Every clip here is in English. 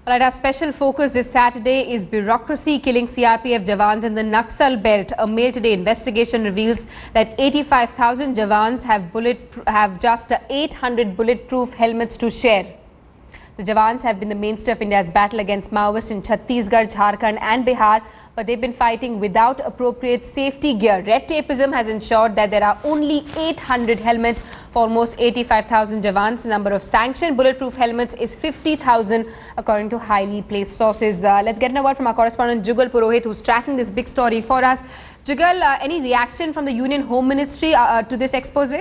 Alright, our special focus this Saturday is bureaucracy killing CRPF jawans in the Naxal belt. A Mail Today investigation reveals that 85,000 jawans have just 800 bulletproof helmets to share. The jawans have been the mainstay of India's battle against Maoists in Chhattisgarh, Jharkhand and Bihar, but they've been fighting without appropriate safety gear. Red tapeism has ensured that there are only 800 helmets for almost 85,000 jawans. The number of sanctioned bulletproof helmets is 50,000 according to highly placed sources. Let's get a word from our correspondent Jugal Purohit, who's tracking this big story for us. Jugal, any reaction from the Union Home Ministry to this expose?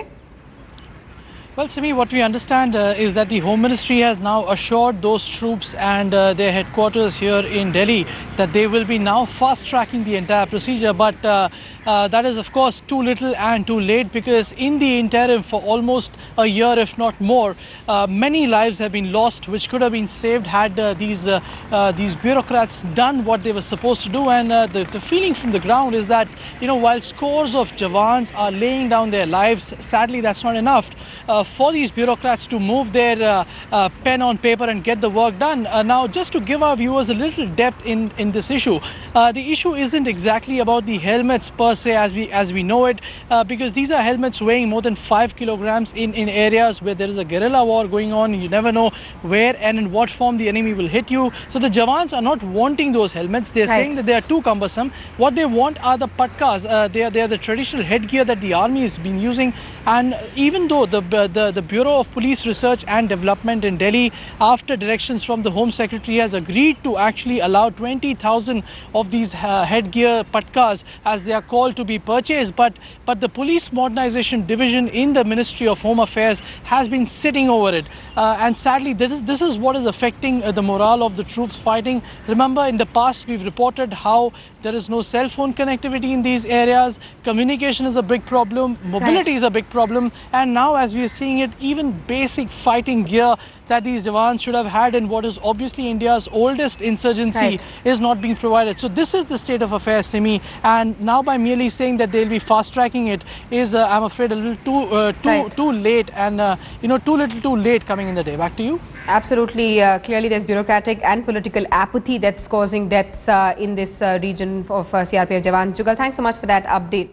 Well, Simi, what we understand is that the Home Ministry has now assured those troops and their headquarters here in Delhi that they will be now fast-tracking the entire procedure. But that is, of course, too little and too late, because in the interim, for almost a year, if not more, many lives have been lost, which could have been saved had these bureaucrats done what they were supposed to do. And the feeling from the ground is that, while scores of jawans are laying down their lives, sadly, that's not enough for these bureaucrats to move their pen on paper and get the work done. Now, just to give our viewers a little depth in this issue, the issue isn't exactly about the helmets per se as we know it, because these are helmets weighing more than 5 kilograms in areas where there is a guerrilla war going on. You never know where and in what form the enemy will hit you. So the jawans are not wanting those helmets. They're saying that they are too cumbersome. What they want are the patkas. They are the traditional headgear that the army has been using. And even though the Bureau of Police Research and Development in Delhi, after directions from the Home Secretary, has agreed to actually allow 20,000 of these headgear patkas, as they are called, to be purchased, but the Police Modernization Division in the Ministry of Home Affairs has been sitting over it, and sadly this is what is affecting the morale of the troops fighting. Remember, in the past we've reported how there is no cell phone connectivity in these areas, communication is a big problem, mobility is a big problem, and now, as we are seeing it, even basic fighting gear that these jawans should have had in what is obviously India's oldest insurgency is not being provided. So this is the state of affairs, Simi, and now by merely saying that they'll be fast-tracking it is, I'm afraid, a little too late, and too little too late coming in the day. Back to you. Absolutely. Clearly there's bureaucratic and political apathy that's causing deaths in this region of CRPF jawans. Jugal, thanks so much for that update.